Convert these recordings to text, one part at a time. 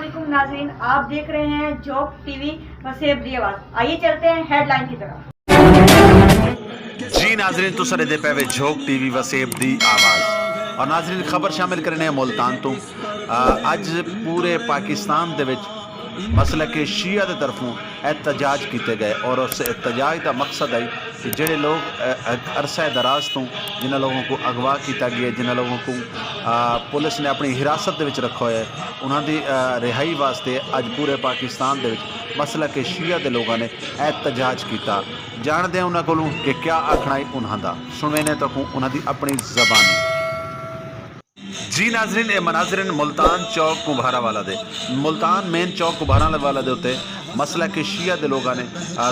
अस्सलामुअलैकुम नाज़रीन, आप देख रहे हैं जॉब टीवी वसेब दी आवाज़। आइए चलते हैं हेडलाइन की तरफ। जी नाजरीन तुस दे पे वे झोक टीवी वसेब दी आवाज़ और नाजरीन खबर शामिल करने मुल्तान तो अज पूरे पाकिस्तान दे विच मसला के शिया की तरफों एहतजाज किए गए और उस एहतजाज का मकसद है कि जोड़े लोग अरसा दराज तो जिन्होंने लोगों को अगवा किया गया, जिन्होंने लोगों को पुलिस ने अपनी हिरासत के रखा है, उन्होंने रिहाई वास्ते अज पूरे पाकिस्तान के मसला के शिया के लोगों ने एहतजाज किया। जानते हैं उन्होंने को कि क्या आखना है उन्होंने, सुनवेने तक उन्होंने अपनी जबानी। जी नाजरीन ये मनाजरीन मुल्तान चौक कुम्हारा वाला दे मुल्तान मेन चौक कुम्हारा वाला दे उत्ते मसला के शिया के लोगों ने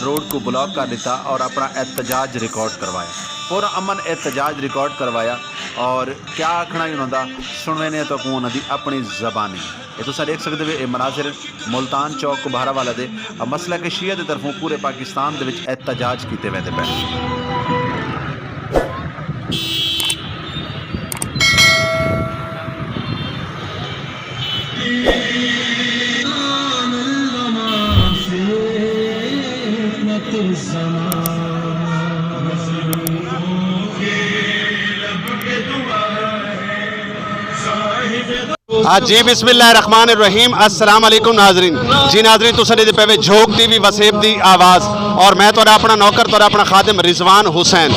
रोड को ब्लॉक कर दिता और अपना एहतजाज रिकॉर्ड करवाया, पूरा अमन एहतजाज रिकॉर्ड करवाया। और क्या आखना ही उन्होंने सुनने तो उन्होंने अपनी जबानी। ये तुम देख सकते हो ये मनाजरीन मुल्तान चौक कुम्हारा वाला दे मसला के शिया की तरफों पूरे पाकिस्तान के एहतजाज किए वेंदे पे। जी बिस्मिल्लाहिर्रहमानिर्रहीम अस्सलाम वालेकुम नाजरीन। जी नाजरीन तुस दे पे झोक टीवी वसेब दी आवाज़ और मैं तो अपना नौकर तो अपना खादिम रिजवान हुसैन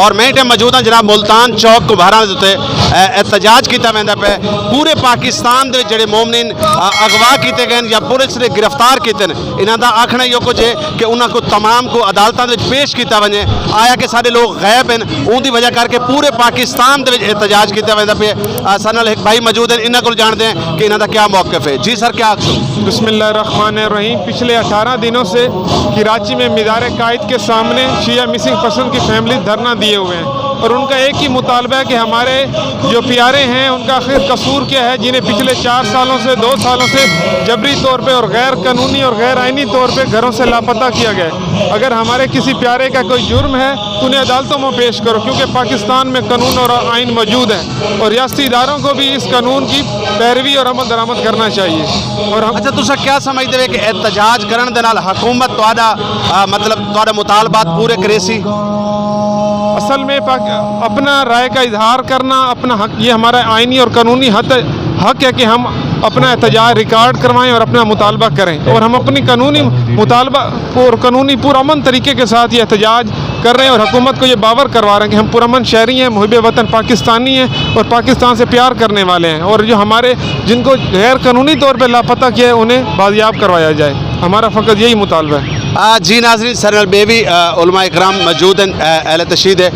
और मैं इतने मौजूद हाँ जनाब मुल्तान चौक कुम्हारा उत्ते एहतजाज किया वेंदा पे। पूरे पाकिस्तान के जोड़े मोमनीन अगवा किए गए या पुलिस ने गिरफ्तार किए इन्हों का आखना यो कुछ है कि उन्होंने को तमाम को अदालतों में पेश किया वजे आया कि सारे लोग गैब हैं उनकी वजह करके पूरे पाकिस्तान के एहतजाज किया वेंदा पे। सारे नाल एक भाई मौजूद हैं इन्होंने को जानते हैं कि इन्हों का क्या मौक़िफ़ है। जी सर क्या बिस्मिल्लाहिर्रहमानिर्रहीम। पिछले 18 दिनों से कराची में मीनार कायद के सामने शिया मिसिंग पर्सन की फैमिली धरना दिए हुए हैं और उनका एक ही मुतालबा है कि हमारे जो प्यारे हैं उनका आखिर कसूर क्या है जिन्हें पिछले 4 सालों से 2 सालों से जबरी तौर पे और गैर कानूनी और गैर आइनी तौर पे घरों से लापता किया गया है। अगर हमारे किसी प्यारे का कोई जुर्म है तो उन्हें अदालतों में पेश करो क्योंकि पाकिस्तान में कानून और आइन मौजूद है और रियासती इदारों को भी इस कानून की पैरवी और अमल दरामद करना चाहिए। और हम अच्छा तुम क्या समझते हो कि एहतजाज करने दे नाल हुकूमत मतलब मुतालबात पूरे करेसी? असल में अपना राय का इजहार करना अपना हक, ये हमारा आइनी और कानूनी हक है कि हम अपना एहतजाज रिकॉर्ड करवाएं और अपना मुतालबा करें और हम अपनी कानूनी मुतालबा और कानूनी पुरअमन तरीके के साथ ये एहतजाज कर रहे हैं और हुकूमत को ये बावर करवा रहे हैं कि हम पुरअमन शहरी हैं, मुहिब वतन पाकिस्तानी हैं और पाकिस्तान से प्यार करने वाले हैं और जो हमारे जिनको गैर कानूनी तौर पर लापता किया है उन्हें बाजियाब करवाया जाए। हमारा फ़कत यही मुतालबा है। जी नाज़रीन सरल बेबी उलमा इकराम मौजूद हैं, अहले तशहीद है।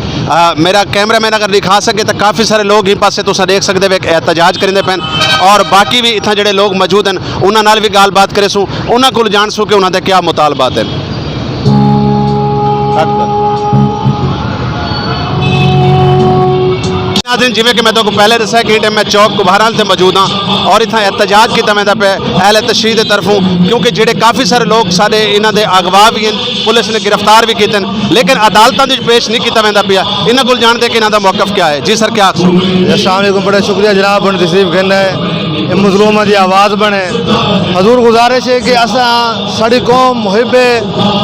मेरा कैमरा मैन अगर दिखा सके तो काफ़ी सारे लोग ही पासे तुम देख सकते हो एहतजाज करेंदे पैन और बाकी भी इतना जोड़े लोग मौजूद हैं उन्होंने नाल भी गाल बात करे सूँ उन्होंने को जान सूँ कि उन्होंने क्या मुतालबात हैं। जिमें कि मैं तो पहले दसा कि मैं चौक कुम्हारा से मौजूद हाँ और इतना एहतजाज किया मैं पे अहले तशहीद तरफों क्योंकि जोड़े काफ़ी सारे लोग सारे इन्हों के अगवा भी हैं, पुलिस ने गिरफ्तार भी किए लेकिन अदालतों में पेश नहीं किया वह पिया। इन्हों को जानते कि इन्हों का मौक़िफ़ क्या है। जी सर क्या आखो? अस्सलाम वालेकुम, बड़ा शुक्रिया जनाब बन तशरीफ कहना है मजलूम की आवाज़ बने। हजूर गुजारिश है कि असा साड़ी कौम मुहिब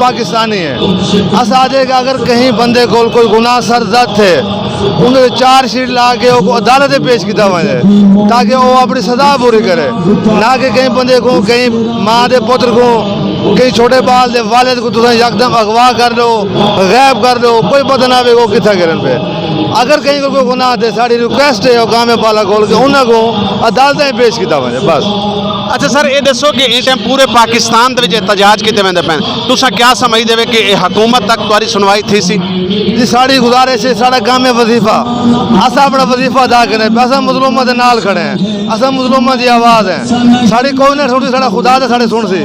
पाकिस्तानी है। अस आज अगर कहीं बंदे को कोई गुनाह सरजद है उन्हें 4 शीट ला के अदालत पेश किया वजे ताकि वो अपनी सजा पूरी करे, ना कि कहीं बंदे को कहीं माँ के पुत्र को कहीं छोटे बाल दे वालिद को तुम यकदम अगवा कर लो गैब कर लो कोई पता ना वो कितना गिरन पे। अगर कहीं को कोई गुनाह थे साड़ी रिक्वेस्ट है गाँव में पाला खोल के उन्होंने अदालत पेश किया वजे बस। अच्छा सर ये दसो कि इस टाइम पूरे पाकिस्तान के एहतजाज किए वेंदे पैन तुसा क्या समझते हो कि हुकूमत तक तुम्हारी सुनवाई थी सी? जी साड़ी गुजारिश है साढ़ा काम है वजीफा असा अपना वजीफा अदा करें असा मजलूमा के नाल खड़े हैं, असा मजलूमा की आवाज़ है साड़ी कोई ना सुनी साढ़ा खुदा तो साढ़े सुन सी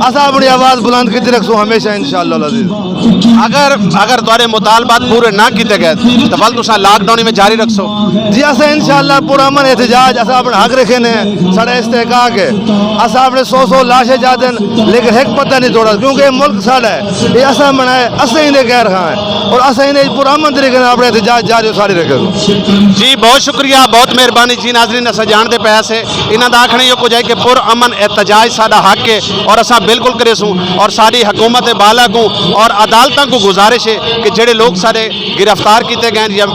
असा अपनी आवाज़ बुलंद की रखसू हमेशा इंशाअल्लाह अजीज। अगर तुम्हारे मुतालबात पूरे ना किए गए तो वल तुसा लॉकडाउन में जारी रखसो? जी असें इंशाअल्लाह पुरअमन एहतजाज असां अपना हक रखे ने साढ़ा इस्तेहकाक है असां अपने 100 लाशें जाते लेकिन एक पता नहीं तोड़ा क्योंकि ये मुल्क साढ़ा है ये असां बनाए असें इन्हें गैर खां है और असें इन्हें पुरअमन तरीके नाल अपने एहतजाज जारी सारी रखे। जी बहुत शुक्रिया बहुत मेहरबानी जी नाजरीन असा जानते पे से इन्हों का आखना ये कुछ है कि पुरअमन एहतजाज साडा हक है और असा बिल्कुल करे सूँ और साड़ी हुकूमत बाला को और अदालतों को गुजारिश है कि जेडे लोग सारे गिरफ्तार किए गए या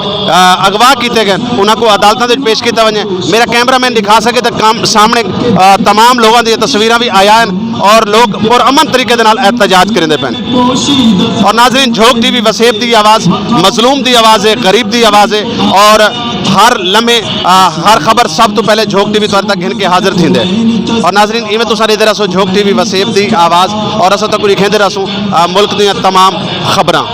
अगवा किए गए उन्होंने अदालतों में पेश किया वजे। मेरा कैमरामैन दिखा सके तो काम सामने तमाम लोगों की तस्वीरें भी आया हैं और लोग पुरअमन तरीके दे नाल एहतजाज करेंदे पैन। और नाजरीन झोंक टीवी वसेब की आवाज़ मजलूम की आवाज़ है गरीब की आवाज़ है और हर लम्हे हर खबर सब तो पहले झोंक टीवी तुहाडे तक घिन के हाजिर थींदे। और नाजरीन इवें तुसां ॾिसदे रहो झोंक टीवी वसेब की आवाज़ और असां तक लिखंदे रहो मुल्क दी तमाम खबरां।